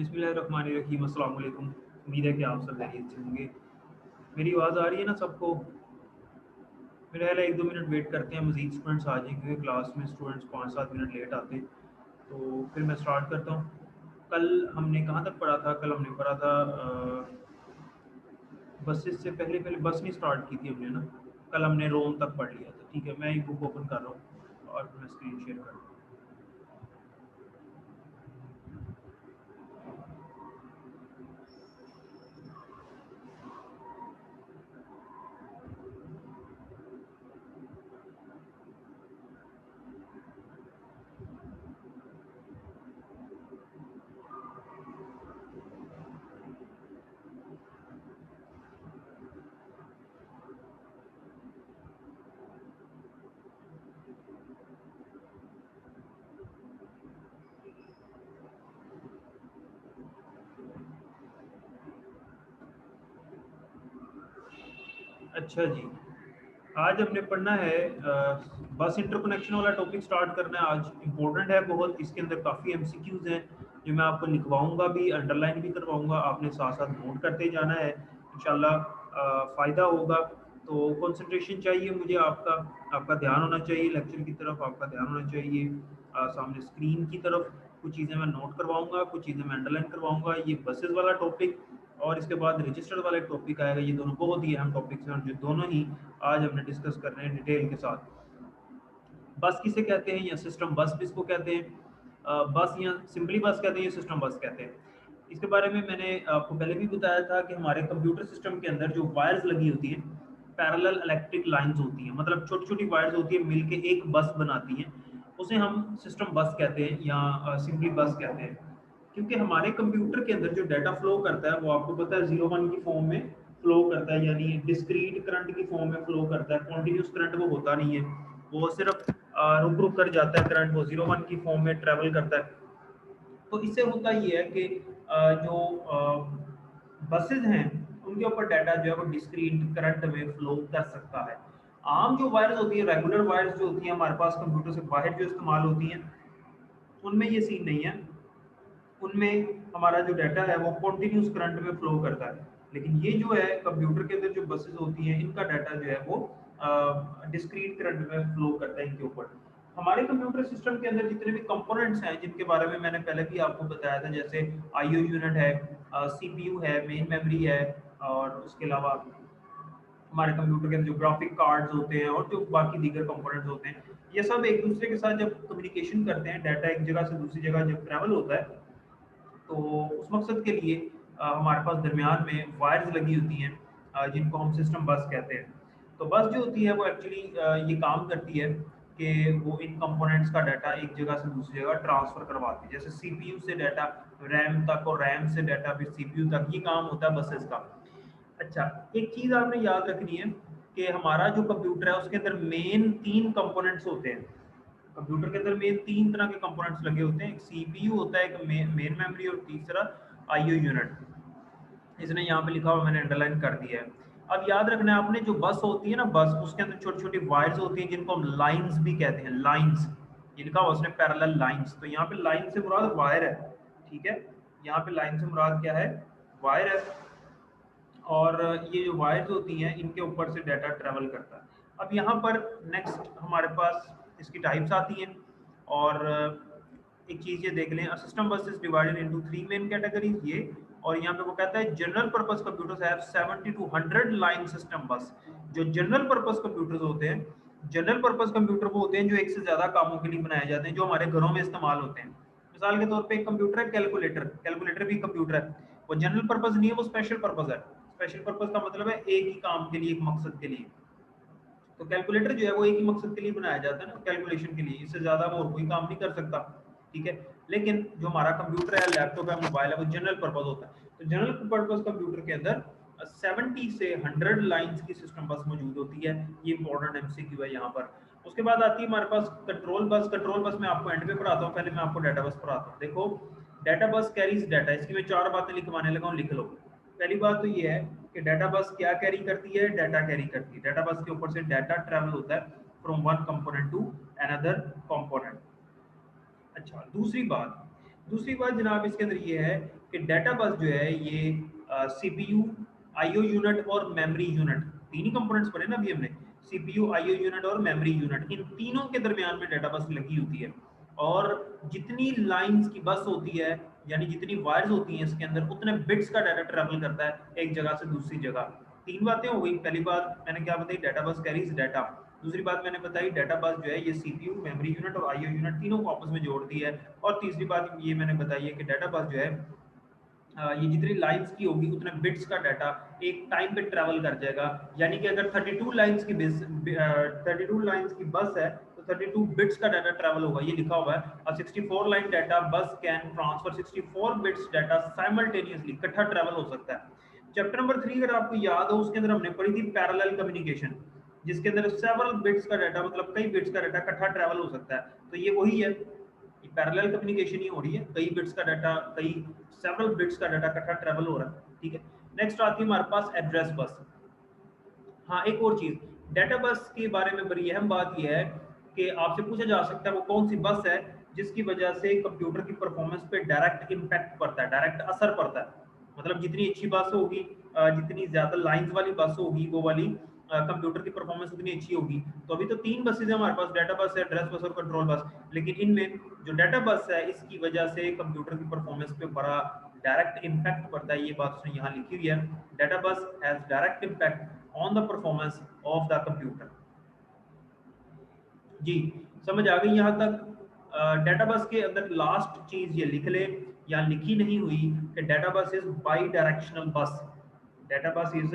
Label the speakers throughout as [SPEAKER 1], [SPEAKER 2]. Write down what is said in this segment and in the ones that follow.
[SPEAKER 1] बिस्मिल्लाहिर्रहमानिर्रहीम। अस्सलाम वालेकुम। उम्मीद है कि आप सब खैरियत से होंगे। मेरी आवाज़ आ रही है ना सबको? मेरा ख्याल है 1-2 मिनट वेट करते हैं, मज़ीद स्टूडेंट्स आ जाएँ क्योंकि क्लास में स्टूडेंट्स 5-7 मिनट लेट आते हैं। तो फिर मैं स्टार्ट करता हूँ। कल हमने कहाँ तक पढ़ा था? कल हमने पढ़ा था बसेस से पहले बस नहीं स्टार्ट की थी हमने ना? कल हमने रोम तक पढ़ लिया था। ठीक है, मैं एक बुक ओपन कर रहा हूँ और फिर मैं स्क्रीन शेयर कर रहा हूँ। अच्छा जी, आज हमने पढ़ना है बस इंटरकनेक्शन वाला टॉपिक स्टार्ट करना है आज। इम्पोर्टेंट है बहुत। इसके अंदर काफ़ी एमसीक्यूज़ हैं जो मैं आपको लिखवाऊंगा भी, अंडरलाइन भी करवाऊंगा। आपने साथ साथ नोट करते जाना है, इंशाल्लाह फ़ायदा होगा। तो कंसंट्रेशन चाहिए मुझे आपका। आपका ध्यान होना चाहिए लेक्चर की तरफ, आपका ध्यान होना चाहिए सामने स्क्रीन की तरफ। कुछ चीज़ें मैं नोट करवाऊंगा, कुछ चीज़ें मैं अंडरलाइन करवाऊंगा। ये बसेस वाला टॉपिक और इसके बाद रजिस्टर्ड वाला टॉपिक आएगा। ये दोनों बहुत ही अहम टॉपिक्स हैं और जो दोनों ही आज हमने डिस्कस कर रहे हैं डिटेल के साथ। बस किसे कहते हैं या सिस्टम बस किसको कहते हैं? बस या सिंपली बस कहते हैं या सिस्टम बस कहते हैं? इसके बारे में मैंने आपको पहले भी बताया था कि हमारे कंप्यूटर सिस्टम के अंदर जो वायर्स लगी होती हैं, पैरेलल इलेक्ट्रिक लाइंस होती हैं, मतलब छोटी छोटी वायर्स होती है, मिलके एक बस बनाती हैं। उसे हम सिस्टम बस कहते हैं या सिंपली बस कहते हैं। क्योंकि हमारे कंप्यूटर के अंदर जो डाटा फ्लो करता है वो आपको पता है 0-1 की फॉर्म में फ्लो करता है, यानी डिस्क्रीट करंट की फॉर्म में फ्लो करता है। कॉन्टिन्यूस करंट वो होता नहीं है, वो सिर्फ रुक रुक कर जाता है करंट, वो 0-1 की फॉर्म में ट्रेवल करता है। तो इससे होता ये है कि जो बसेज हैं उनके ऊपर डाटा जो है वो डिस्क्रीट करंट में फ्लो कर सकता है। आम जो वायर्स होती है, रेगुलर वायर्स जो होती हैं हमारे पास कंप्यूटर से बाहर जो इस्तेमाल होती हैं, उनमें ये सीन नहीं है। उनमें हमारा जो डाटा है वो कॉन्टिन्यूस करंट में फ्लो करता है। लेकिन ये जो है कंप्यूटर के अंदर जो बसेस होती हैं, इनका डाटा जो है वो डिस्क्रीट करंट में फ्लो करता है इनके ऊपर। हमारे कंप्यूटर सिस्टम के अंदर जितने भी कंपोनेंट्स हैं जिनके बारे में मैंने पहले भी आपको बताया था, जैसे आईओ यूनिट है, सीपीयू है, मेन मेमोरी है, और उसके अलावा हमारे कंप्यूटर के अंदर जो ग्राफिक कार्ड्स होते हैं और जो बाकी दीगर कंपोनेंट्स होते हैं, ये सब एक दूसरे के साथ जब कम्युनिकेशन करते हैं, डाटा एक जगह से दूसरी जगह जब ट्रैवल होता है, तो उस मकसद के लिए हमारे पास दरमियान में वायर्स लगी होती हैं, जिनको हम सिस्टम बस कहते हैं। तो बस जो होती है वो एक्चुअली ये काम करती है कि वो इन कंपोनेंट्स का डाटा एक जगह से दूसरी जगह ट्रांसफर करवाती है। जैसे सीपीयू से डाटा रैम तक और रैम से डाटा फिर सीपीयू तक, ये काम होता है बसेस का। अच्छा, एक चीज़ आपने याद रखनी है कि हमारा जो कंप्यूटर है उसके अंदर मेन 3 कंपोनेंट्स होते हैं। कंप्यूटर के अंदर मेन 3 तरह के कंपोनेंट्स लगे होते हैं। एक सीपीयू होता है, एक मेन मेमोरी, और तीसरा आईओ यूनिट। इसने यहाँ पे लिखा हुआ मैंने अंडरलाइन कर दिया है। अब याद रखना है आपने, जो बस होती है ना, बस उसके अंदर छोटी छोटी वायर्स होती हैं जिनको हम लाइंस भी कहते हैं। लाइंस, ये लिखा हुआ उसने पैरेलल लाइंस, तो यहाँ पे लाइन से मुराद वायर है। ठीक है, यहाँ पे लाइन से मुराद क्या है? वायर है। और ये जो वायर्स होती हैं इनके ऊपर से डाटा ट्रेवल करता है। अब यहाँ पर नेक्स्ट हमारे पास इसकी टाइप्स आती हैं। और एक चीज़ ये देख लें, सिस्टम बस is divided into 3 main categories ये। और यहाँ पे वो कहता है general purpose computers have 70 to 100 line system बस। जो जनरल पर्पस कंप्यूटर्स होते हैं, जनरल पर्पस कंप्यूटर वो होते हैं जो एक से ज़्यादा कामों के लिए बनाए जाते हैं, जो हमारे घरों में इस्तेमाल होते हैं। मिसाल के तौर पे एक कंप्यूटर है कैलकुलेटर, कैलकुलेटर भी कंप्यूटर है। वो जनरल पर्पस नहीं है, वो स्पेशल पर्पस है। स्पेशल पर्पस का मतलब है एक ही काम के लिए, एक मकसद के लिए। तो कैलकुलेटर जो है वो एक ही मकसद के लिए बनाया जाता है ना, कैलकुलेशन के लिए। इससे ज्यादा वो और कोई काम नहीं कर सकता। ठीक है, लेकिन जो हमारा कंप्यूटर है, लैपटॉप है, मोबाइल है, वो जनरल पर्पस होता है। तो जनरल पर्पस कंप्यूटर के अंदर 70 से 100 लाइंस की सिस्टम बस मौजूद होती है। ये इंपॉर्टेंट एमसीक्यू है यहाँ पर। उसके बाद आती है हमारे पास कंट्रोल बस। कंट्रोल बस मैं आपको एंड पे पढ़ाता हूँ, पहले मैं आपको डाटा बस पढ़ाता हूँ। देखो, डाटा बस कैरीज डाटा, इसकी मैं 4 बातें लिखवाने लगा हूँ, लिख लो। पहली बात तो ये है कि डाटा बस क्या कैरी करती है? डाटा कैरी करती है। डाटा बस के ऊपर से डाटा ट्रैवल होता है from one component to another component. अच्छा, दूसरी बात जनाब इसके अंदर ये है कि डाटा बस जो है ये सीपीयू, आईओ यूनिट और मेमोरी यूनिट, तीन ही कंपोनेंट्स पढ़े ना अभी हमने, सीपीयू, आईओ यूनिट और मेमोरी यूनिट, इन तीनों के दरमियान में डाटा बस लगी होती है। और जितनी लाइंस की बस होती है, यानी जितनी वायर्स होती हैं इसके अंदर, उतने बिट्स का डाटा ट्रेवल करता है एक जगह से दूसरी जगह। तीन बातें हो गई। पहली बात मैंने क्या बताई, डाटा बस कैरीज डाटा। दूसरी बात मैंने बताई, डाटा बस जो है ये सीपीयू, मेमोरी यूनिट और आईओ यूनिट तीनों को आपस में जोड़ती है। और तीसरी बात ये मैंने बताई है कि डाटा बस जो है ये जितनी लाइंस की होगी उतने बिट्स का डाटा एक टाइम पे ट्रैवल कर जाएगा। यानी कि अगर 32 लाइंस की 32 लाइंस की बस है तो 32 बिट्स का डाटा ट्रैवल होगा, ये लिखा हुआ है। और 64 लाइन डाटा बस can transfer 64 bits data simultaneously, इकट्ठा ट्रैवल हो सकता है। चैप्टर नंबर 3 अगर आपको याद हो, उसके अंदर हमने पढ़ी थी पैरेलल कम्युनिकेशन, जिसके अंदर सेवरल बिट्स का डाटा, मतलब कई बिट्स का डाटा इकट्ठा ट्रैवल हो सकता है। तो ये वही है, ये पैरेलल कम्युनिकेशन ही हो रही है, कई बिट्स का डाटा, कई सेवरल बिट्स का डाटा इकट्ठा ट्रैवल हो रहा है। ठीक है, नेक्स्ट आती है हमारे पास एड्रेस बस। हाँ, एक और चीज डाटा बस के बारे में बड़ी अहम बात यह है कि आपसे पूछा जा सकता है वो कौन सी बस है जिसकी वजह से कंप्यूटर की परफॉर्मेंस पे डायरेक्ट इम्पैक्ट पड़ता है, डायरेक्ट असर पड़ता है। मतलब जितनी अच्छी बस होगी, जितनी ज्यादा लाइंस वाली बस होगी, वो वाली कंप्यूटर की परफॉर्मेंस उतनी अच्छी होगी। तो अभी तो तीन बसेज है हमारे पास, डाटा बस है, एड्रेस बस और कंट्रोल बस। लेकिन इनमें जो डाटा बस है इसकी वजह से कंप्यूटर की परफॉर्मेंस पे बड़ा डायरेक्ट इम्पैक्ट पड़ता है, ये बात उसने यहाँ लिखी हुई है। Data bus has direct impact on the performance of the computer. जी, समझ आ गई यहाँ तक। डेटाबेस के अंदर लास्ट चीज ये लिख ले, या लिखी नहीं हुई, कि डेटाबेस इज बाई डायरेक्शनल बस। डेटाबेस इज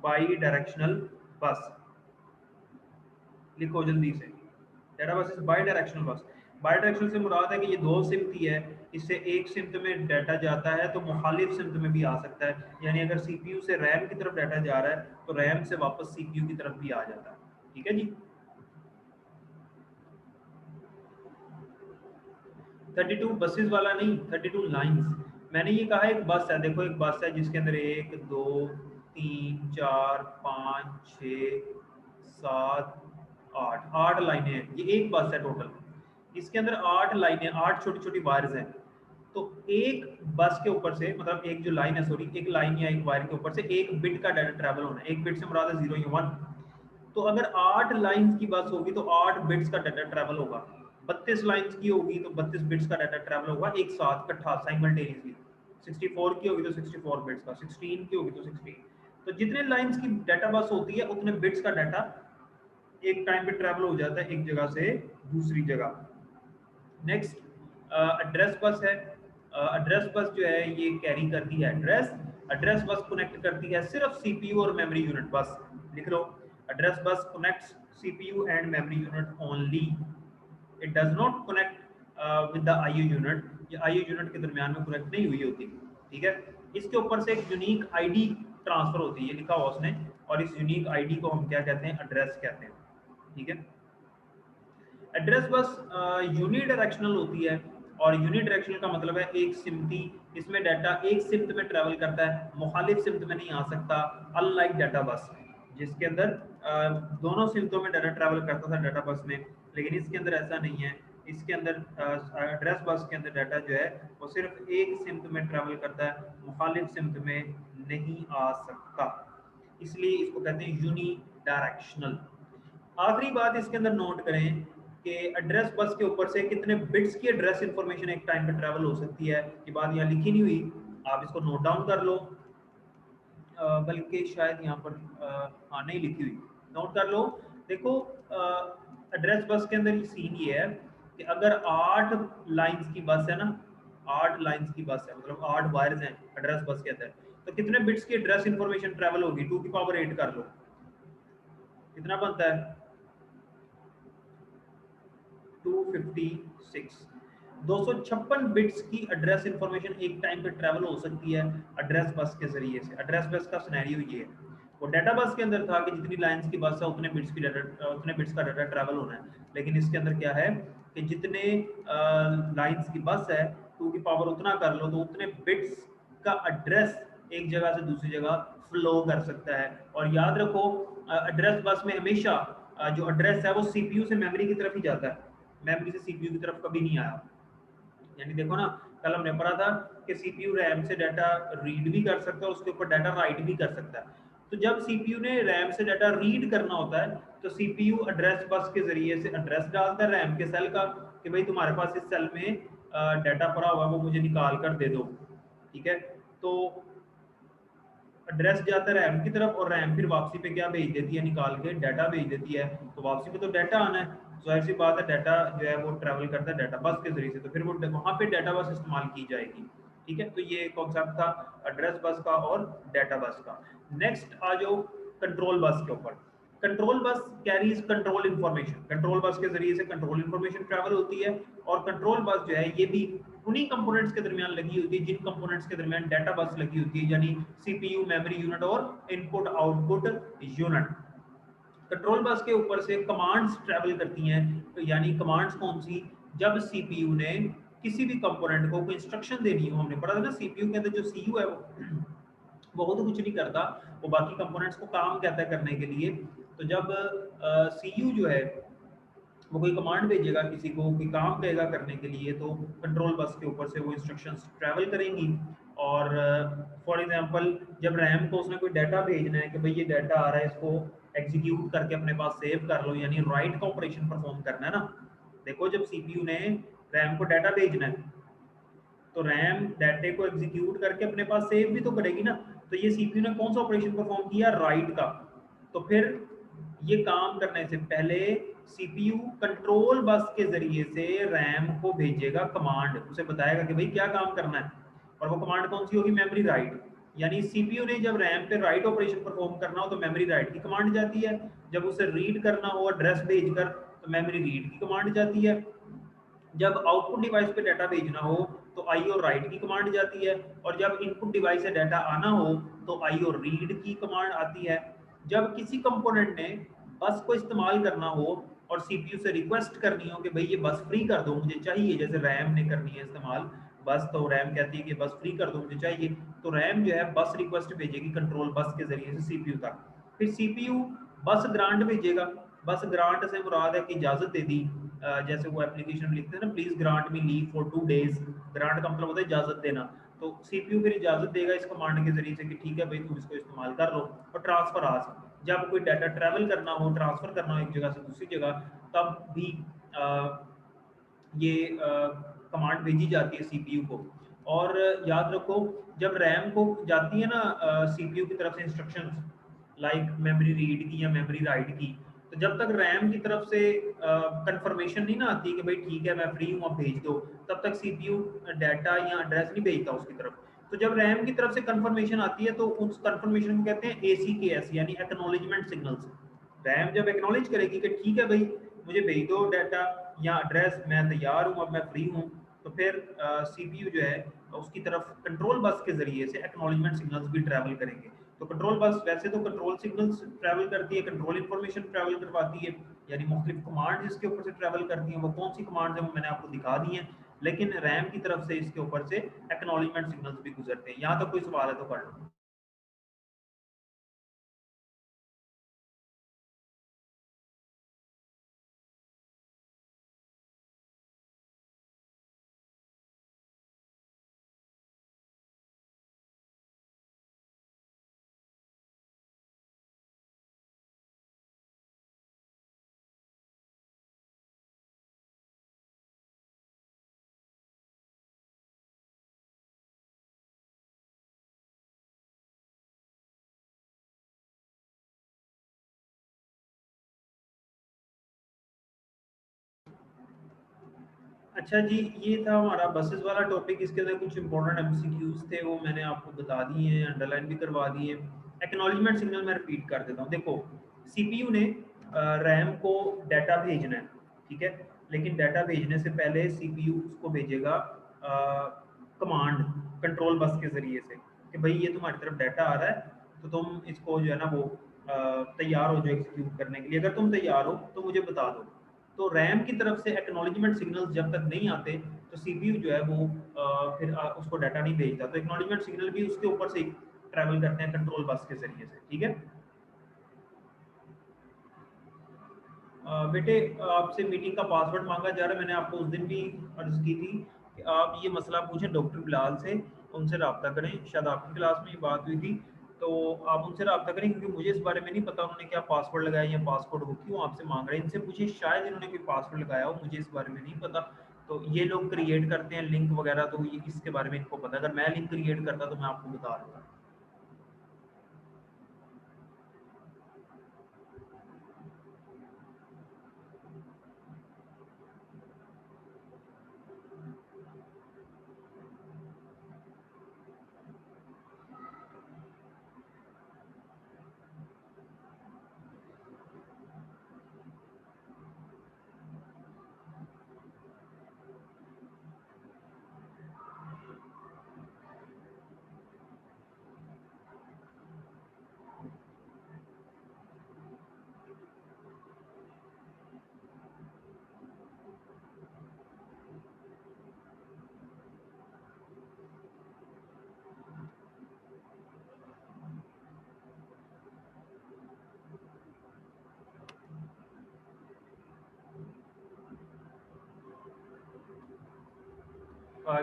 [SPEAKER 1] बाई डायरेक्शनल बस, लिखो जल्दी से। डेटाबेस इज बाई डायरेक्शनल बस। बाई डायरेक्शनल से मुराद है कि ये दो सिमती है, इससे एक सिमत में डाटा जाता है तो मुखालिफ सिमत में भी आ सकता है। यानी अगर सीपीयू से रैम की तरफ डाटा जा रहा है तो रैम से वापस सीपीयू की तरफ भी आ जाता है। ठीक है जी। 32 बसेस वाला नहीं, 32 लाइंस। मैंने ये कहा एक बस है, देखो एक बस है जिसके अंदर 1 2 3 4 5 6 7 8 8 लाइनें हैं, ये एक बस है टोटल। इसके अंदर 8 लाइनें, 8 छोटी छोटी वायर्स हैं। तो एक बस के ऊपर से, मतलब एक जो लाइन है, सॉरी, एक लाइन या एक वायर के ऊपर से एक बिट का डाटा ट्रैवल होना है। एक बिट से मुराद है 0 या 1। तो अगर 8 लाइंस की बस होगी तो 8 बिट्स का डाटा ट्रैवल होगा। 32 लाइंस की होगी तो 32 बिट्स का डाटा ट्रैवल होगा एक साथ इकट्ठा साइमल्टेनियसली। 64 की होगी तो 64 बिट्स का, 16 की होगी तो 16। तो जितने लाइंस की डाटा बस होती है उतने बिट्स का डाटा एक टाइम पे ट्रैवल हो जाता है एक जगह से दूसरी जगह। नेक्स्ट एड्रेस बस है। एड्रेस बस जो है ये कैरी करती है एड्रेस। एड्रेस बस कनेक्ट करती है सिर्फ सीपीयू और मेमोरी यूनिट, बस लिख लो। Address bus connects CPU and memory unit only, it does not connect with the IO unit. ये आईओ यूनिट के दरमियान में कनेक्ट नहीं हुई होती। ठीक है, इसके ऊपर से एक यूनिक आईडी ट्रांसफर होती है, ये लिखा हुआ उसने। और इस यूनिक आईडी को हम क्या कहते हैं, एड्रेस कहते हैं। ठीक है, एड्रेस बस यूनिडायरेक्शनल होती है। और यूनिडायरेक्शनल का मतलब है एक सिमती, इसमें डाटा एक सिमत में ट्रैवल करता है, मुखालिफ सिमत में नहीं आ सकता। अनलाइक डाटा बस जिसके अंदर दोनों सिमतों में डाटा ट्रैवल करता था डाटा बस में, लेकिन इसके अंदर ऐसा नहीं है। इसके अंदर एड्रेस बस के अंदर डाटा जो है वो सिर्फ एक सिमत में ट्रैवल करता है, मुखालिफ सिमत में नहीं आ सकता, इसलिए इसको कहते हैं यूनी डायरेक्शनल। आखिरी बात इसके अंदर नोट करें कि एड्रेस बस के ऊपर से कितने बिट्स की एड्रेस इंफॉर्मेशन एक टाइम पे ट्रैवल हो सकती है, ये बात यहाँ लिखी नहीं हुई, आप इसको नोट डाउन कर लो। बल्कि शायद यहाँ पर हाँ नहीं लिखी हुई, नोट कर लो। देखो एड्रेस बस के अंदर सीन ये है कि अगर 8 लाइंस की बस है ना, 8 लाइंस की बस है, मतलब 8 वायर्स हैं एड्रेस बस के अंदर, तो कितने बिट्स की एड्रेस इंफॉर्मेशन ट्रैवल होगी, 2 की पावर 8 कर लो, कितना बनता है 256। 256 बिट्स की एड्रेस इंफॉर्मेशन एक टाइम पे ट्रैवल हो सकती है एड्रेस बस के जरिए से। एड्रेस बस का सिनेरियो ये है, वो डाटा बस के अंदर था कि जितनी लाइंस की बस है उतने बिट्स की डाटा, उतने बिट्स का डाटा ट्रैवल होना है। लेकिन इसके अंदर क्या है कि जितने लाइंस की बस है 2 की पावर उतना कर लो, तो उतने बिट्स का एड्रेस एक जगह से दूसरी जगह फ्लो कर सकता है। और याद रखो एड्रेस बस में हमेशा जो एड्रेस है वो सीपीयू से मेमोरी की तरफ ही जाता है, मेमोरी से सीपीयू की तरफ कभी नहीं आया। यानी देखो ना, कल हमने पढ़ा था कि सीपीयू रैम से डाटा रीड भी कर सकता है, उसके ऊपर डाटा राइट भी कर सकता है। तो जब सीपीयू ने रैम से डाटा रीड करना होता है तो सीपीयू एड्रेस बस के जरिए से एड्रेस डालता है रैम के सेल का कि भाई तुम्हारे पास इस सेल में डाटा पड़ा हुआ है, वो मुझे निकाल कर दे दो। ठीक है, तो एड्रेस जाता है रैम की तरफ और रैम फिर वापसी पे क्या भेज देती है, निकाल के डाटा भेज देती है। तो वापसी पे तो डाटा आना है, जाहिर सी बात है डाटा जो है वो ट्रैवल करता है डाटा बस के जरिए से, तो फिर वो वहाँ पे डाटा बस इस्तेमाल की जाएगी। ठीक है, तो ये कॉन्सेप्ट था एड्रेस बस का और डाटा बस का। नेक्स्ट आ जाओ कंट्रोल बस के ऊपर। Control bus carries control information, control bus के जरिए से कंट्रोल इन्फॉर्मेशन ट्रैवल होती है। और कंट्रोल बस जो है ये भी उन्हीं कंपोनेंट्स के दरमियान लगी होती है जिन कंपोनेंट्स के दरमियान डाटा बस लगी होती है, यानी सीपीयू, मेमोरी यूनिट और input output unit. Control bus के ऊपर से कमांड्स ट्रैवल करती हैं, तो यानी कमांड्स कौन सी, जब सीपीयू ने किसी भी कंपोनेंट को कोई इंस्ट्रक्शन देनी हो। हमने पढ़ा था ना सीपीयू के अंदर जो सीयू है वो तो कुछ नहीं करता, वो बाकी कंपोनेंट्स को काम कहता है करने के लिए। तो जब सीयू जो है वो कोई कमांड भेजेगा किसी को कोई काम कहेगा करने के लिए, तो कंट्रोल बस के ऊपर से वो इंस्ट्रक्शंस ट्रैवल करेंगी। और फॉर एग्जांपल जब रैम को उसने कोई डाटा भेजना है कि भाई ये डाटा आ रहा है, इसको एग्जीक्यूट करके अपने पास सेव कर लो, यानी राइट का ऑपरेशन परफॉर्म करना है ना। देखो जब सीपीयू ने रैम को डाटा भेजना है तो रैम डाटे को एग्जीक्यूट करके अपने पास सेव भी तो करेगी ना। तो ये सीपीयू ने कौन सा ऑपरेशन परफॉर्म किया, राइट का। तो फिर ये काम करने से पहले सीपीयू कंट्रोल बस के जरिए से रैम को भेजेगा कमांड, उसे बताएगा कि भाई क्या काम करना है। और वो कमांड कौन सी होगी, मेमोरी राइट। यानी सीपीयू ने जब रैम पे राइट ऑपरेशन परफॉर्म करना हो तो मेमोरी राइट की कमांड जाती है, जब उसे रीड करना हो एड्रेस भेजकर तो मेमोरी रीड की कमांड जाती है, जब आउटपुट डिवाइस पे डाटा भेजना हो तो आई और राइट की कमांड जाती है, और जब इनपुट डिवाइस से डाटा आना हो तो आई और रीड की कमांड आती है। जब किसी कंपोनेंट ने बस को इस्तेमाल करना हो और सीपीयू से रिक्वेस्ट करनी हो कि भाई ये बस फ्री कर दो मुझे चाहिए, जैसे रैम ने करनी है इस्तेमाल बस, तो रैम कहती है कि बस फ्री कर दो मुझे चाहिए, तो रैम जो है बस रिक्वेस्ट भेजेगी कंट्रोल बस के जरिए से सीपीयू तक। फिर सीपीयू बस ग्रांट भेजेगा। बस ग्रांट से मुराद है कि इजाजत दे दी, जैसे वो एप्लीकेशन में लिखते हैं ना, please grant me leave for 2 days। Grant का मतलब होता है इजाजत देना। तो सीपीयू फिर इजाजत देगा इस कमांड के जरिए से कि ठीक है भाई तुम इसको इस्तेमाल कर लो। और ट्रांसफर आज, जब कोई डाटा ट्रैवल करना हो, ट्रांसफर करना हो एक जगह से दूसरी जगह, तब भी ये कमांड भेजी जाती है सीपीयू को। और याद रखो जब रैम को जाती है ना सीपीयू की तरफ से इंस्ट्रक्शंस, लाइक मेमोरी रीड की या मेमोरी राइट की, तो जब तक रैम की तरफ से कंफर्मेशन नहीं ना आती कि भाई ठीक है मैं फ्री हूँ अब भेज दो, तब तक सीपीयू डाटा या एड्रेस नहीं भेजता उसकी तरफ। तो जब रैम की तरफ से कंफर्मेशन आती है तो उस कंफर्मेशन को कहते हैं ACKS, यानी एक्नॉलेजमेंट सिग्नल्स। रैम जब एक्नॉलेज करेगी कि ठीक है भाई मुझे भेज दो डाटा या एड्रेस, मैं तैयार हूँ अब मैं फ्री हूँ, तो फिर सीपीयू जो है उसकी तरफ कंट्रोल बस के जरिए से एक्नॉलेजमेंट सिग्नल्स भी ट्रैवल करेंगे। तो कंट्रोल बस वैसे तो कंट्रोल सिग्नल्स ट्रैवल करती है, कंट्रोल इन्फॉर्मेशन ट्रैवल करवाती है, यानी मुख्तलिफ कमांड इसके ऊपर से ट्रैवल करती हैं। वो कौन सी कमांड है वो मैंने आपको दिखा दी है, लेकिन रैम की तरफ से इसके ऊपर से एक्नॉलेजमेंट सिग्नल्स भी गुजरते हैं। यहाँ तक कोई सवाल है तो कर लो। अच्छा जी, ये था हमारा बसेस वाला टॉपिक। इसके अंदर कुछ इंपॉर्टेंट एमसीक्यूज थे वो मैंने आपको बता दिए हैं, अंडरलाइन भी करवा दिए। एक्नॉलेजमेंट सिग्नल मैं रिपीट कर देता हूँ। देखो सीपीयू ने रैम को डाटा भेजना है, ठीक है, लेकिन डाटा भेजने से पहले सीपीयू उसको भेजेगा कमांड कंट्रोल बस के जरिए से कि भाई ये तुम्हारी तरफ डाटा आ रहा है तो तुम इसको जो है ना वो तैयार हो जाओ एग्जीक्यूट करने के लिए, अगर तुम तैयार हो तो मुझे बता दो। तो रैम की तरफ से एक्नॉलेजमेंट सिग्नल्स जब तक नहीं आते तो सीपीयू जो है वो फिर उसको डाटा नहीं भेजता। तो एक्नॉलेजमेंट सिग्नल भी उसके ऊपर से ट्रैवल करते हैं कंट्रोल बस के जरिए से, ठीक है। बेटे आपसे मीटिंग का पासवर्ड मांगा जा रहा है, मैंने आपको उस दिन भी अर्ज की थी कि आप ये मसला पूछें डॉक्टर बिलाल से, उनसे रब्ता करें, शायद आपकी क्लास में ये बात हुई थी, तो आप उनसे रब्ता करें क्योंकि मुझे इस बारे में नहीं पता उन्होंने क्या पासवर्ड लगाया या पासवर्ड वो क्यों आपसे मांग रहे हैं। इनसे पूछिए, शायद इन्होंने कोई पासवर्ड लगाया हो, मुझे इस बारे में नहीं पता। तो ये लोग क्रिएट करते हैं लिंक वगैरह, तो ये इसके बारे में इनको पता। अगर मैं लिंक क्रिएट करता तो मैं आपको बता देता।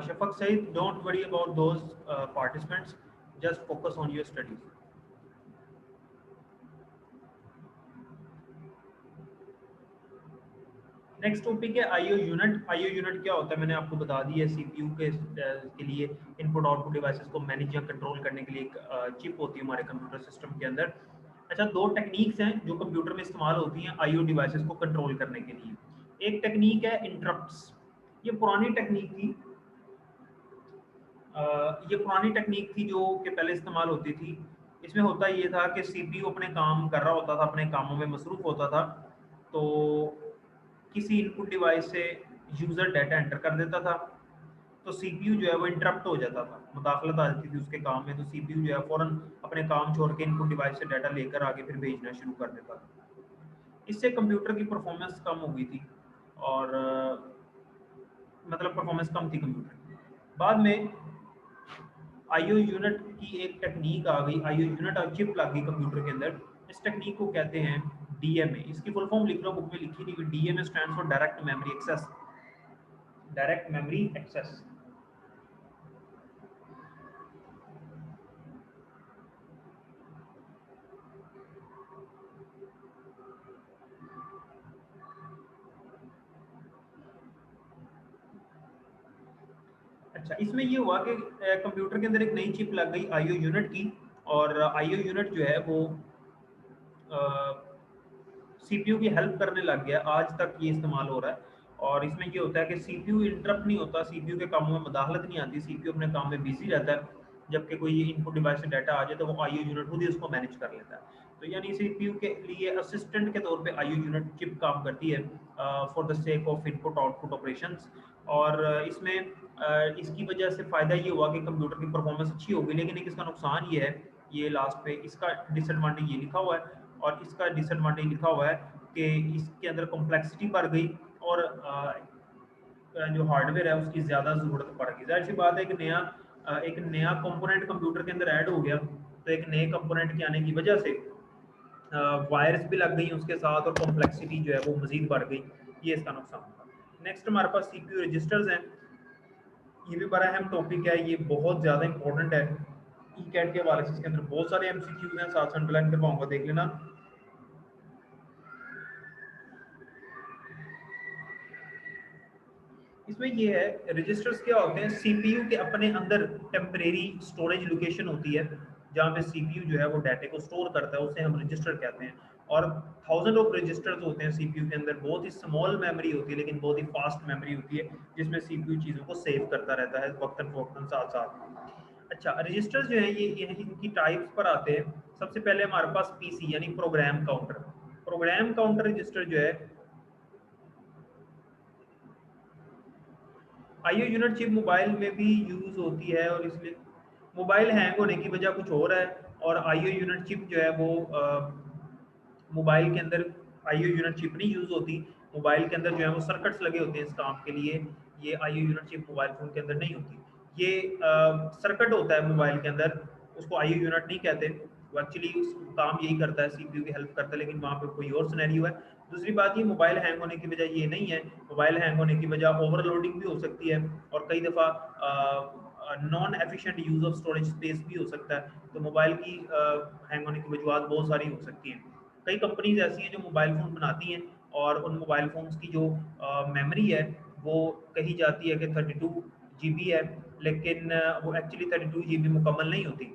[SPEAKER 1] Shafaq said, don't worry about those participants, just focus on your studies. Next topic है आईओ यूनिट। आईओ यूनिट क्या होता है मैंने आपको बता दिया। सीपीयू के लिए इनपुट आउटपुट डिवाइसेस को मैनेज या कंट्रोल करने के लिए एक चिप होती है हमारे कंप्यूटर सिस्टम के अंदर। अच्छा, दो टेक्निक्स हैं जो कंप्यूटर में इस्तेमाल होती हैं आईओ डिवाइसेस को कंट्रोल करने के लिए। एक टेक्निक है इंटरप्ट्स। ये पुरानी टेक्निक थी, ये पुरानी टेक्निक थी जो कि पहले इस्तेमाल होती थी। इसमें होता ये था कि सीपीयू अपने काम कर रहा होता था, अपने कामों में मसरूफ होता था, तो किसी इनपुट डिवाइस से यूज़र डाटा एंटर कर देता था, तो सीपीयू जो है वो इंटरप्ट हो जाता था, मुदाखलत आ जाती थी उसके काम में, तो सीपीयू जो है फ़ौरन अपने काम छोड़ के इनपुट डिवाइस से डाटा लेकर आगे फिर भेजना शुरू कर देता था। इससे कंप्यूटर की परफॉर्मेंस कम हो गई थी और मतलब परफॉर्मेंस कम थी कंप्यूटर की। बाद में आईओ यूनिट की एक टेक्निक आ गई, आईओ यूनिट और चिप लग गई कंप्यूटर के अंदर। इस टेक्निक को कहते हैं डीएमए। इसकी फुल फॉर्म लिख लो, बुक में लिखी नहीं हुई। DMA stands for direct memory access. Direct memory access. अच्छा, इसमें ये हुआ कि कंप्यूटर के अंदर एक नई चिप लग गई आईओ यूनिट की, और आईओ यूनिट जो है वो सीपीयू की हेल्प करने लग गया। आज तक ये इस्तेमाल हो रहा है, और इसमें ये होता है कि सीपीयू इंटरप्ट नहीं होता, सीपीयू के कामों में मदाखलत नहीं आती, सीपीयू अपने काम में बिजी रहता है। जबकि कोई इनपुट डिवाइस से डाटा आ जाए तो वो आईओ यूनिट खुद ही उसको मैनेज कर लेता है। तो यानी सीपीयू के लिए असिस्टेंट के तौर पे आईओ यूनिट चिप काम करती है for the sake of input output operations. और इसमें इसकी वजह से फ़ायदा ये हुआ कि कंप्यूटर की परफॉर्मेंस अच्छी हो गई, लेकिन एक इसका नुकसान ये है, ये लास्ट पे इसका डिसएडवांटेज ये लिखा हुआ है, और इसका डिसएडवांटेज लिखा हुआ है कि इसके अंदर कॉम्प्लेक्सिटी बढ़ गई, और जो हार्डवेयर है उसकी ज़्यादा ज़रूरत पड़ गई। ज़ाहिर सी बात है कि एक नया कंपोनेंट कंप्यूटर के अंदर ऐड हो गया, तो एक नए कंपोनेंट के आने की वजह से वायर्स भी लग गई उसके साथ, और कॉम्प्लेक्सिटी जो है वो मज़ीद बढ़ गई। ये इसका नुकसान था। नेक्स्ट हमारे पास सीपीयू रजिस्टर्स हैं। ये भी बड़ा अहम टॉपिक है, ये बहुत ज़्यादा इंपॉर्टेंट है ई कैट के हवाले से। इसके अंदर बहुत सारे एमसीक्यूज हैं, साथ साथ अंडरलाइन करवाऊंगा, देख लेना। इसमें ये है, रजिस्टर्स क्या होते हैं, सीपीयू के अपने अंदर टेम्परेरी स्टोरेज लोकेशन होती है जहाँ पे सीपीयू जो है वो डाटे को स्टोर करता है, उसे हम रजिस्टर कहते हैं। और थाउजेंड ऑफ रजिस्टर्स होते हैं सीपीयू के अंदर। बहुत ही स्मॉल मेमोरी होती है लेकिन बहुत ही फास्ट मेमोरी होती है, जिसमें सीपीयू चीज़ों को सेव करता रहता है वक्तन फवक्तन साथ साथ। अच्छा, रजिस्टर्स जो है ये इनकी टाइप्स पर आते हैं। सबसे पहले हमारे पास पीसी यानी program counter. Program counter register जो है, आईओ यूनिट चिप मोबाइल में भी यूज़ होती है, और इसलिए मोबाइल हैंग होने की वजह कुछ और है, और आईओ यूनिट चिप जो है वो मोबाइल के अंदर आईओ यूनिट चिप नहीं यूज़ होती। मोबाइल के अंदर जो है वो सर्किट्स लगे होते हैं इस काम के लिए। ये IO unit chip mobile phone के अंदर नहीं होती। ये सर्किट होता है मोबाइल के अंदर, उसको आईओ यूनिट नहीं कहते। वो एक्चुअली काम यही करता है, सीपीयू की हेल्प करता है, लेकिन वहाँ पे कोई और सिनेरियो है। दूसरी बात ये मोबाइल हैंग होने की वजह ये नहीं है, मोबाइल हैंग होने की वजह ओवरलोडिंग भी हो सकती है और कई दफ़ा non efficient use of storage space भी हो सकता है। तो मोबाइल की हैंग होने की वजूहत बहुत सारी हो सकती हैं। कई कंपनीज ऐसी हैं जो मोबाइल फ़ोन बनाती हैं और उन मोबाइल फ़ोन्स की जो मेमोरी है वो कही जाती है कि 32 जीबी है, लेकिन वो एक्चुअली 32 जीबी मुकम्मल नहीं होती।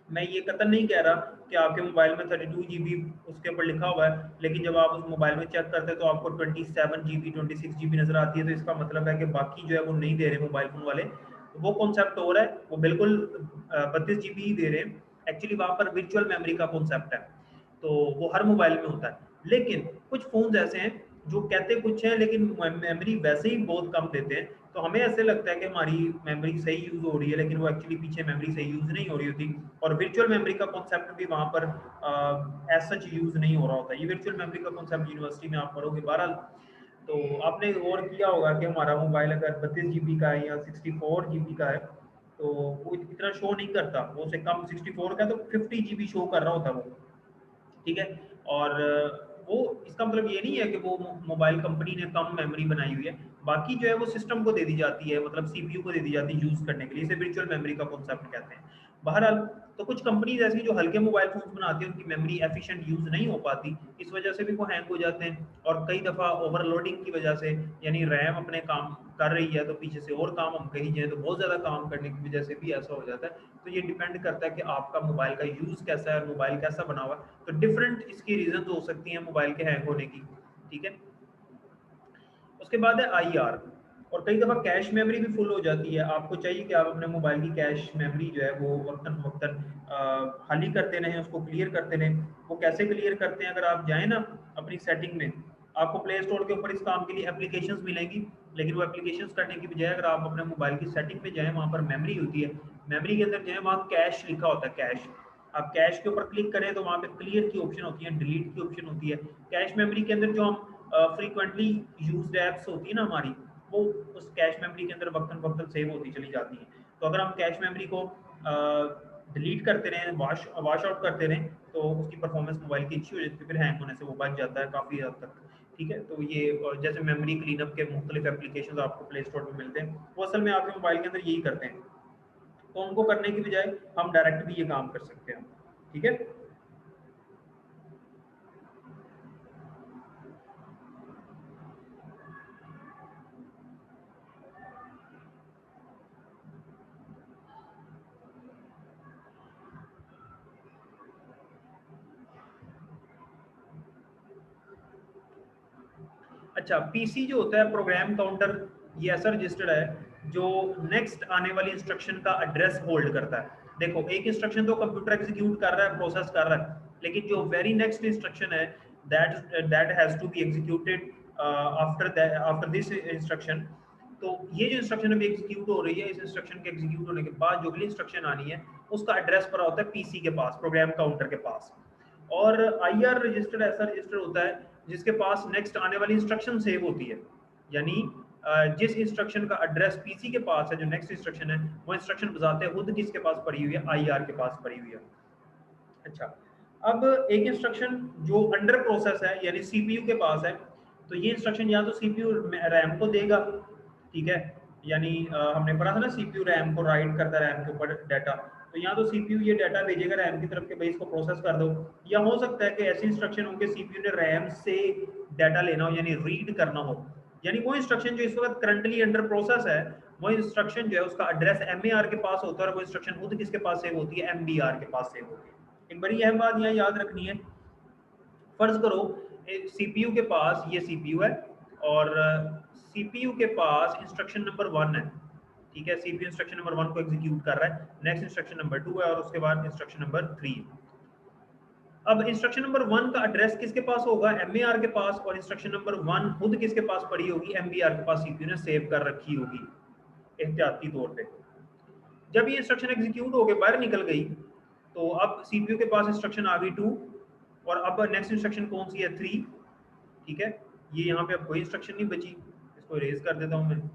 [SPEAKER 1] मैं ये कतई नहीं कह रहा कि आपके मोबाइल में 32 जीबी उसके ऊपर लिखा हुआ है, लेकिन जब आप उस मोबाइल में चेक करते हैं तो आपको 27 जीबी 26 जीबी नज़र आती है, तो इसका मतलब है कि बाकी जो है वो नहीं दे रहे मोबाइल फ़ोन वाले। तो वो कॉन्सेप्ट हो रहा है, वो बिल्कुल 32 जीबी ही दे रहे हैं। एक्चुअली वहाँ पर वर्चुअल मेमोरी का कॉन्सेप्ट है, तो वो हर मोबाइल में होता है। लेकिन कुछ फ़ोन्स ऐसे हैं जो कहते कुछ हैं लेकिन मेमोरी वैसे ही बहुत कम देते हैं, तो हमें ऐसे लगता है कि हमारी मेमोरी सही यूज़ हो रही है, लेकिन वो एक्चुअली पीछे मेमोरी सही यूज़ नहीं हो रही होती। और वर्चुअल मेमोरी का कॉन्सेप्ट भी वहाँ पर एज सच यूज़ नहीं हो रहा होता। ये वर्चुअल मेमोरी का कॉन्सेप्ट यूनिवर्सिटी में आप पढ़ोगे बहरहाल। तो आपने गौर किया होगा कि हमारा मोबाइल अगर 32 जीबी का है या 64 जीबी का है, तो वो इतना शो नहीं करता, वो उससे कम 64 का तो 50 जीबी शो कर रहा होता है वो। ठीक है। और वो इसका मतलब ये नहीं है कि वो मोबाइल कंपनी ने कम मेमोरी बनाई हुई है, बाकी जो है वो सिस्टम को दे दी जाती है, मतलब सीपीयू को दे दी जाती है यूज़ करने के लिए। इसे वर्चुअल मेमोरी का कॉन्सेप्ट कहते हैं। बहरहाल, तो कुछ कंपनीज ऐसी जो हल्के मोबाइल फोन्स बनाती हैं, उनकी मेमोरी एफिशिएंट यूज़ नहीं हो पाती, इस वजह से भी वो हैंग हो जाते हैं। और कई दफ़ा ओवरलोडिंग की वजह से, यानी रैम अपने काम कर रही है तो पीछे से और काम हम कहीं जाएँ तो बहुत ज़्यादा काम करने की वजह से भी ऐसा हो जाता है। तो ये डिपेंड करता है कि आपका मोबाइल का यूज़ कैसा है और मोबाइल कैसा बना हुआ है। तो डिफरेंट इसकी रीजन हो सकती हैं मोबाइल के हैंग होने की। ठीक है। उसके बाद है आईआर। और कई दफ़ा कैश मेमोरी भी फुल हो जाती है। आपको चाहिए कि आप अपने मोबाइल की कैश मेमोरी जो है वो वक्तन फ़वक्तन खाली करते रहें, उसको क्लियर करते रहें। वो कैसे क्लियर करते हैं, अगर आप जाएँ ना अपनी सेटिंग में, आपको प्ले स्टोर के ऊपर इस काम के लिए एप्लीकेशंस मिलेंगी, लेकिन वो एप्लीकेशंस करने की बजाय अगर आप अपने मोबाइल की सेटिंग में जाएँ, वहाँ पर मेमोरी होती है, मेमोरी के अंदर जाएँ, वहाँ कैश लिखा होता है, कैश। आप कैश के ऊपर क्लिक करें तो वहाँ पे क्लियर की ऑप्शन होती है, डिलीट की ऑप्शन होती है। कैश मेमोरी के अंदर जो हम फ्रीक्वेंटली यूज्ड ऐप्स होती है ना हमारी, वो उस कैश मेमोरी के अंदर वक्तन वक्तन सेव होती चली जाती हैं। तो अगर हम कैश मेमोरी को डिलीट करते रहें, वॉश आउट करते रहें, तो उसकी परफॉर्मेंस मोबाइल की अच्छी हो जाती है, फिर हैंग होने से वो बच जाता है काफ़ी हद तक। ठीक है। तो ये जैसे मेमोरी क्लीनअप के मुख्तलिफ एप्लीकेशन आपको प्ले स्टोर में मिलते हैं, वो असल में आपके मोबाइल के अंदर यही करते हैं। तो उनको करने की बजाय हम डायरेक्ट भी ये काम कर सकते हैं। ठीक है। अच्छा, पीसी जो होता है प्रोग्राम काउंटर, ये ऐसा रजिस्टर है जो नेक्स्ट आने वाली इंस्ट्रक्शन का एड्रेस होल्ड करता है। देखो, एक इंस्ट्रक्शन तो कंप्यूटर एग्जीक्यूट कर रहा है, प्रोसेस कर रहा है, लेकिन जो वेरी नेक्स्ट इंस्ट्रक्शन है, that has to be executed after this instruction. तो ये जो इंस्ट्रक्शन अभी एग्जीक्यूट हो रही है, इस इंस्ट्रक्शन के एग्जीक्यूट होने के बाद जो अगली इंस्ट्रक्शन आनी है, उसका एड्रेस पड़ा होता है पीसी के पास, प्रोग्राम काउंटर के पास। और आईआर रजिस्टर ऐसा रजिस्टर होता है जिसके पास नेक्स्ट आने वाली इंस्ट्रक्शन सेव होती है। यानी जिस इंस्ट्रक्शन का एड्रेस पीसी के पास है, जो नेक्स्ट इंस्ट्रक्शन है, वो इंस्ट्रक्शन बजाते खुद किसके पास पड़ी हुई है, आईआर के पास पड़ी हुई है। अच्छा, अब एक इंस्ट्रक्शन जो अंडर प्रोसेस है, यानी सीपीयू के पास है, तो ये इंस्ट्रक्शन या तो सीपीयू रैम को देगा। ठीक है। यानी हमने पढ़ा था ना, सीपीयू रैम को राइट करता है, रैम के ऊपर डाटा। तो यहाँ तो सीपीयू ये डाटा भेजेगा रैम की तरफ के भाई इसको प्रोसेस कर दो। या हो सकता है कि ऐसी इंस्ट्रक्शन हो कि सीपीयू ने रैम से डाटा लेना हो, यानी रीड करना हो। यानी वो इंस्ट्रक्शन जो इस वक्त करंटली अंडर प्रोसेस है, वो इंस्ट्रक्शन जो है उसका एड्रेस एमएआर के पास होता है, और वो इंस्ट्रक्शन खुद किसके पास सेव होती है, एमबीआर के पास सेव होती है। एक बड़ी अहम बात यहाँ याद रखनी है। फर्ज करो सीपीयू के पास, ये सीपीयू है, और सीपीयू के पास इंस्ट्रक्शन नंबर 1 है। ठीक है। सीपीयू इंस्ट्रक्शन नंबर 1 को एग्जीक्यूट कर रहा है, नेक्स्ट इंस्ट्रक्शन नंबर 2 है, और उसके बाद इंस्ट्रक्शन नंबर 3 है। अब इंस्ट्रक्शन नंबर 1 का एड्रेस किसके पास होगा, एमएआर के पास, और इंस्ट्रक्शन नंबर 1 खुद किसके पास पड़ी होगी, एमबीआर के पास, सीपीयू ने सेव कर रखी होगी एहतियाती तौर पे। जब ये इंस्ट्रक्शन एग्जीक्यूट होकर बाहर निकल गई, तो अब सीपीयू के पास इंस्ट्रक्शन आ गई 2, और अब नेक्स्ट इंस्ट्रक्शन कौन सी है, 3। ठीक है। ये यहाँ पे अब कोई इंस्ट्रक्शन नहीं बची, इसको इरेज कर देता हूँ मैं।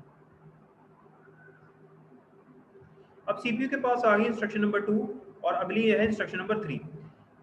[SPEAKER 1] अब सीपीयू के पास आ गई इंस्ट्रक्शन नंबर 2, और अगली है इंस्ट्रक्शन नंबर 3।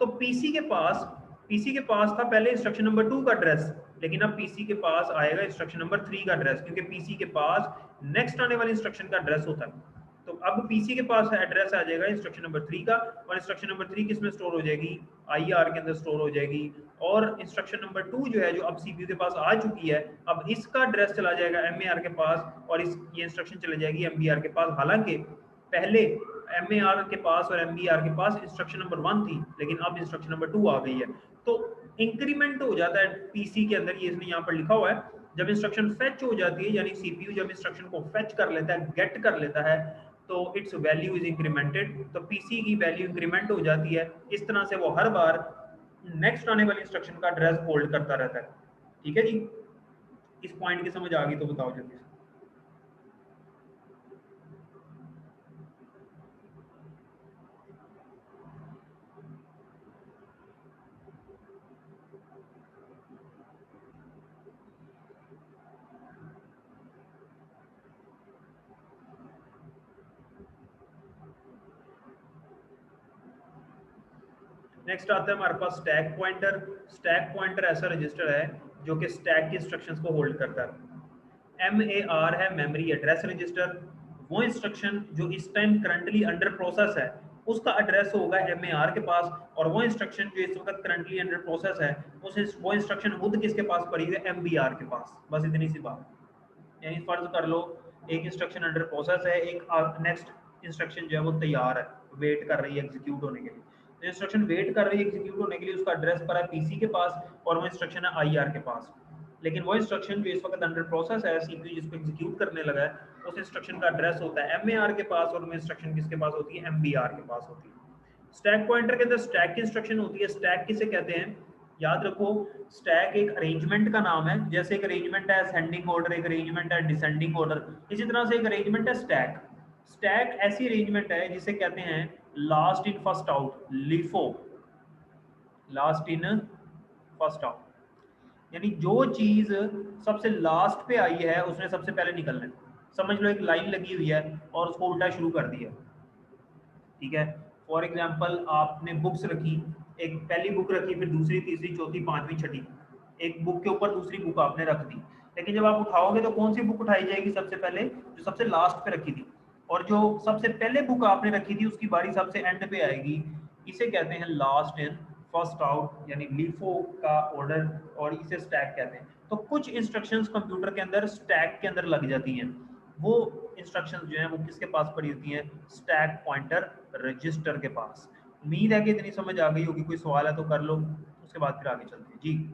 [SPEAKER 1] तो पीसी के पास था पहले इंस्ट्रक्शन नंबर 2 का एड्रेस, लेकिन अब पीसी के पास आएगा इंस्ट्रक्शन नंबर 3 का एड्रेस, क्योंकि पीसी के पास नेक्स्ट आने वाली इंस्ट्रक्शन का एड्रेस होता है। तो अब पीसी के पास एड्रेस आ जाएगा इंस्ट्रक्शन नंबर 3 का, और इंस्ट्रक्शन नंबर 3 किस में स्टोर हो जाएगी, आईआर के अंदर स्टोर हो जाएगी। और इंस्ट्रक्शन नंबर 2 जो है, जो अब सीपीयू के पास आ चुकी है, अब इसका एड्रेस चला जाएगा एमएआर के पास, और ये इंस्ट्रक्शन चले जाएगी एमबीआर के पास। हालांकि पहले एमएआर के पास और एमबीआर के पास इंस्ट्रक्शन नंबर 1 थी, लेकिन अब इंस्ट्रक्शन नंबर 2 आ गई है। तो इंक्रीमेंट हो जाता है पीसी के अंदर, ये इसने यहाँ पर लिखा हुआ है। जब इंस्ट्रक्शन फेच हो जाती है, यानी सीपीयू जब इंस्ट्रक्शन को फेच कर लेता है, गेट कर लेता है, तो इट्स वैल्यू इज इंक्रीमेंटेड, तो पीसी की वैल्यू इंक्रीमेंट हो जाती है। इस तरह से वो हर बार नेक्स्ट आने वाली इंस्ट्रक्शन का एड्रेस होल्ड करता रहता है। ठीक है जी, इस पॉइंट की समझ आ गई तो बताओ जल्दी से। नेक्स्ट आता है हमारे पास स्टैक पॉइंटर। स्टैक पॉइंटर ऐसा रजिस्टर है जो कि स्टैक की इंस्ट्रक्शंस को होल्ड करता है। MAR है मेमोरी एड्रेस रजिस्टर। वो इंस्ट्रक्शन जो इस टाइम करंटली अंडर प्रोसेस है, उसका एड्रेस होगा MAR के पास, और वो इंस्ट्रक्शन जो इस वक्त करंटली अंडर प्रोसेस है, वो इंस्ट्रक्शन खुद किसके पास पड़ी हुई है, MBR के पास। बस इतनी सी बात। यानी फर्ज कर लो एक इंस्ट्रक्शन अंडर प्रोसेस है, एक नेक्स्ट इंस्ट्रक्शन जो है वो तैयार है, वेट कर रही है एग्जीक्यूट होने के लिए। तो इंस्ट्रक्शन वेट कर रही है एग्जीक्यूट होने के लिए, उसका एड्रेस पर है पीसी के पास, और वो इंस्ट्रक्शन है आईआर के पास। लेकिन वो इंस्ट्रक्शन जो इस वक्त अंडर प्रोसेस है, सीपीयू जिसको एग्जीक्यूट करने लगा है, उस इंस्ट्रक्शन का एड्रेस होता है एमएआर के पास, और वो इंस्ट्रक्शन किसके पास होती है, एमबीआर के पास होती है। स्टैक पॉइंटर के अंदर स्टैक की इंस्ट्रक्शन होती है। स्टैक किसे कहते हैं, याद रखो, स्टैक एक अरेंजमेंट का नाम है। जैसे एक अरेंजमेंट है असेंडिंग ऑर्डर, एक अरेंजमेंट है डिसेंडिंग ऑर्डर, इसी तरह से एक अरेंजमेंट है स्टैक। स्टैक ऐसी अरेंजमेंट है जिसे कहते हैं last in first out, LIFO, last in first out. यानी जो चीज सबसे लास्ट पे आई है उसने सबसे पहले निकलना है। समझ लो एक लाइन लगी हुई है और उसको उल्टा शुरू कर दिया। ठीक है, फॉर एग्जाम्पल आपने बुक्स रखी, एक पहली बुक रखी, फिर दूसरी, तीसरी, चौथी, पांचवी, छठी, एक बुक के ऊपर दूसरी बुक आपने रख दी। लेकिन जब आप उठाओगे तो कौन सी बुक उठाई जाएगी सबसे पहले, जो सबसे लास्ट पे रखी थी, और जो सबसे पहले बुक आपने रखी थी उसकी बारी सबसे एंड पे आएगी। इसे कहते हैं लास्ट इन फर्स्ट आउट, यानी लीफो का ऑर्डर, और इसे स्टैक कहते हैं। तो कुछ इंस्ट्रक्शंस कंप्यूटर के अंदर स्टैक के अंदर लग जाती हैं। वो इंस्ट्रक्शंस जो हैं वो किसके पास पड़ी होती हैं, स्टैक पॉइंटर रजिस्टर के पास। उम्मीद है कि इतनी समझ आ गई होगी। कोई सवाल है तो कर लो, उसके बाद फिर आगे चलते हैं जी।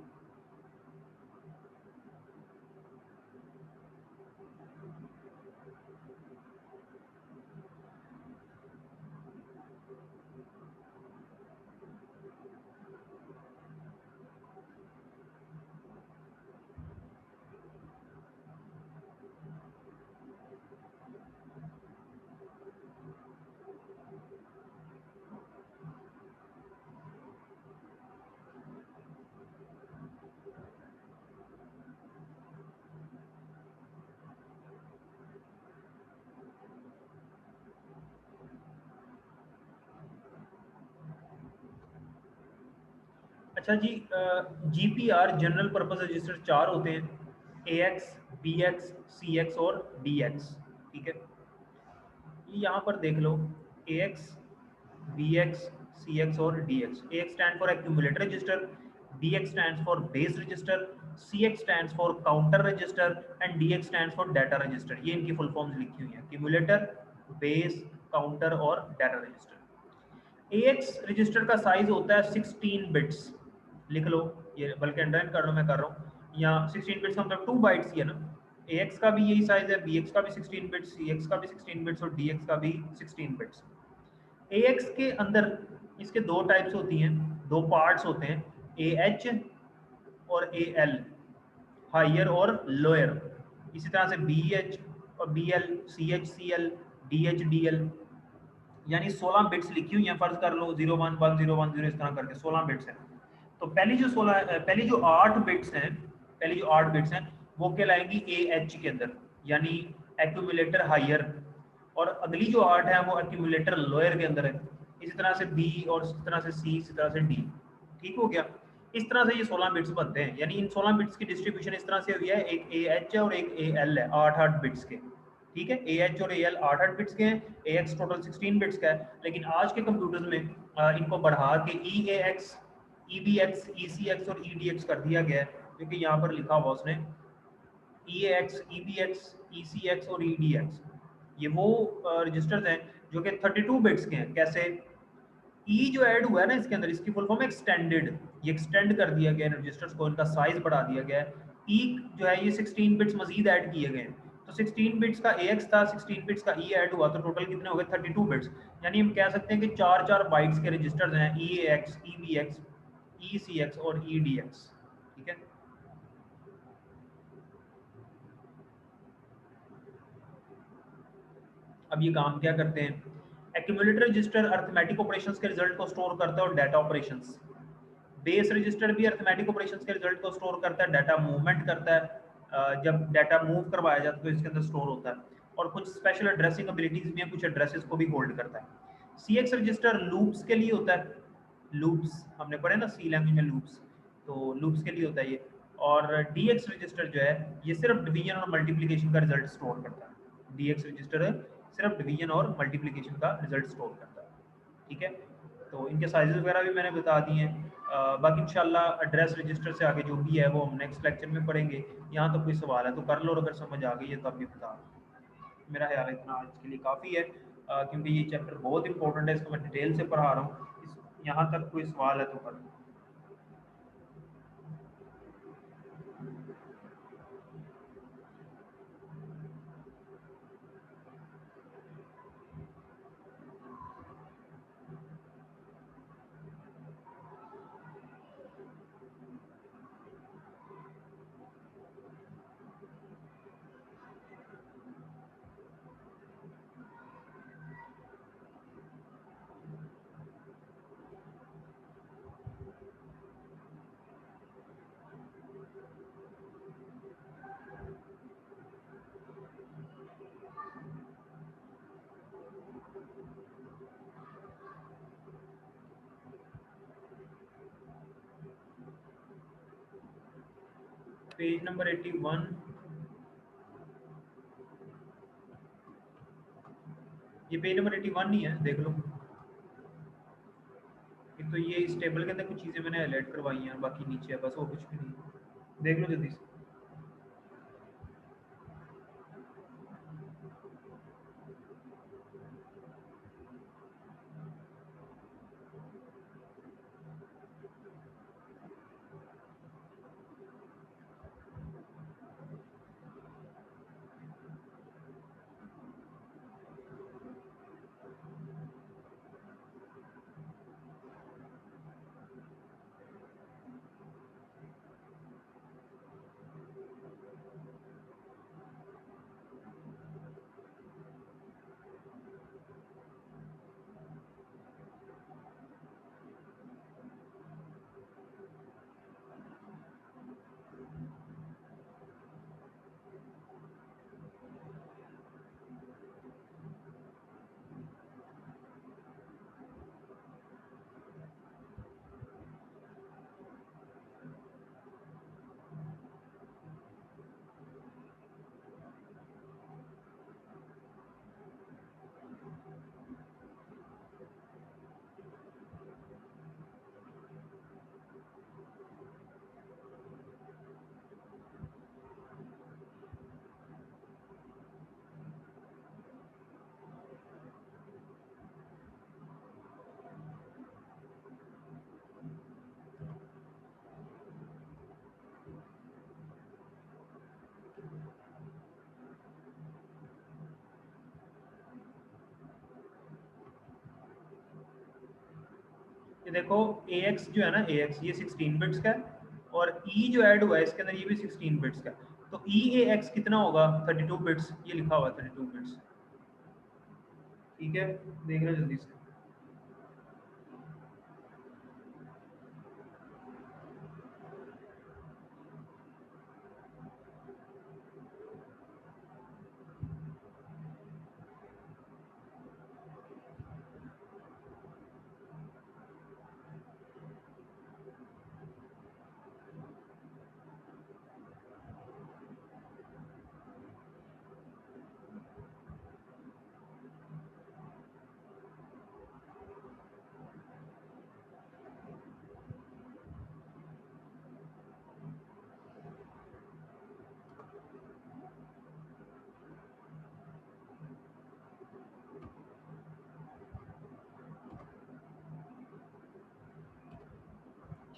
[SPEAKER 1] अच्छा जी, GPR जनरल पर्पस रजिस्टर 4 होते हैं, AX, BX, CX और DX। ठीक है, ये यहाँ पर देख लो, AX, BX, CX और DX। AX stand for accumulator register, BX stands for base register, CX stands for counter register and DX stands for data register. ये इनकी फुल फॉर्म्स लिखी हुई हैं, एक्यूमुलेटर, बेस, काउंटर और डाटा रजिस्टर। AX रजिस्टर का size होता है 16 bits. लिख लो ये, बल्कि अंडरलाइन कर लो, मैं कर रहा हूँ यहाँ। 16 बिट्स का मतलब 2 बाइट्स ही है ना। AX का भी यही साइज है, BX का भी 16 बिट्स, CX का भी 16 बिट्स और DX का भी 16 बिट्स। AX के अंदर इसके दो टाइप्स होती हैं, दो पार्ट्स होते हैं, AH और AL, हायर और लोअर। इसी तरह से BH और BL, CH, CL, DH, DL, यानी 16 बिट्स लिखी हुई हैं। फर्ज कर लो 011010 इस तरह करके 16 बिट्स हैं। तो पहली जो 8 बिट्स हैं, पहली जो 8 बिट्स हैं वो कहलाएंगी AH के अंदर, यानी एक्यूमुलेटर हायर, और अगली जो 8 है वो एक्यूमुलेटर लोअर के अंदर है। इसी तरह से बी और इसी तरह से सी, इसी तरह से डी। ठीक हो गया। इस तरह से ये 16 बिट्स बनते हैं, यानी इन 16 बिट्स की डिस्ट्रीब्यूशन इस तरह से हुई है, एक ए एच है और एक ए एल है, 8-8 बिट्स के। ठीक है, ए एच और ए एल 8-8 बिट्स के हैं, ए एक्स टोटल 16 बिट्स का है। लेकिन आज के कंप्यूटर्स में इनको बढ़ा के ई ए एक्स, ई बी एक्स, ई सी एक्स और ई डी एक्स कर दिया गया है, क्योंकि यहाँ पर लिखा हुआ उसने ई ए एक्स, ई बी एक्स, ई सी एक्स और ई डी एक्स। ये वो रजिस्टर्स हैं जो कि 32 बिट्स के हैं। कैसे? ई जो ऐड हुआ है ना इसके अंदर, इसकी फुल फॉर्म है एक्सटेंडेड। ये एक्सटेंड कर दिया गया है रजिस्टर्स को, इनका साइज बढ़ा दिया गया है। ई जो है ये 16 बिट्स मजीद ऐड किए गए हैं। तो 16 बिट्स का ए एक्स था, 16 बिट्स का ई ऐड हुआ, तो टोटल कितने हो गए? 32 बिट्स। यानी हम कह सकते हैं कि 4-4 बाइट्स के रजिस्टर्स हैं, ई ए एक्स, ई बी एक्स, ई सी एक्स और ई डी एक्स। ठीक है। अब ये काम क्या करते हैं? एक्यूमुलेटर रजिस्टर अर्थमेटिक ऑपरेशंस के रिजल्ट को स्टोर करता है और डाटा ऑपरेशंस। बेस रजिस्टर भी अर्थमेटिक ऑपरेशंस के रिजल्ट को स्टोर करता है, डाटा मूवमेंट करता है। जब डाटा मूव करवाया जाता है तो इसके अंदर स्टोर होता है। और कुछ स्पेशल एड्रेसिंग एबिलिटीज भी हैं, कुछ एड्रेसेस को भी होल्ड करता है। सी एक्स रजिस्टर लूप्स के लिए होता है। लूप्स हमने पढ़े ना सी लैंग्वेज में, लूप्स, तो लूप्स के लिए होता है ये। और डी एक्स रजिस्टर जो है ये सिर्फ डिवीजन और मल्टीप्लिकेशन का रिजल्ट स्टोर करता है। डी एक्स रजिस्टर सिर्फ डिवीजन और मल्टीप्लिकेशन का रिजल्ट स्टोर करता है। ठीक है। तो इनके साइजेस वगैरह भी मैंने बता दिए हैं। बाकी इंशाल्लाह एड्रेस रजिस्टर से आगे जो भी है वो हम नेक्स्ट लेक्चर में पढ़ेंगे। यहाँ तो कोई सवाल है तो कर लो, और अगर समझ आ गई है तो अभी बता दो। मेरा ख्याल है इतना आज के लिए काफ़ी है, क्योंकि ये चैप्टर बहुत इंपॉर्टेंट है, इसको मैं डिटेल से पढ़ा रहा हूँ। यहाँ तक कोई सवाल है तो कर लो। Page number 81। ये पेज नंबर 81 ही है, देख लो। एक तो ये इस टेबल के अंदर कुछ चीज़ें मैंने हाईलाइट करवाई हैं, बाकी नीचे है, बस और कुछ भी नहीं। देख लो जल्दी से। ये देखो, ए एक्स जो है ना, ए एक्स ये 16 बिट्स का है, और ई जो ऐड हुआ है इसके अंदर ये भी 16 बिट्स का है। तो ई ए एक्स कितना होगा? 32 बिट्स, ये लिखा हुआ है 32 बिट्स। ठीक है, देख लो जल्दी से।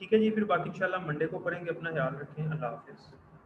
[SPEAKER 1] ठीक है जी, फिर बाकी इंशाल्लाह मंडे को पढ़ेंगे। अपना ख्याल रखें। अल्लाह हाफिज़।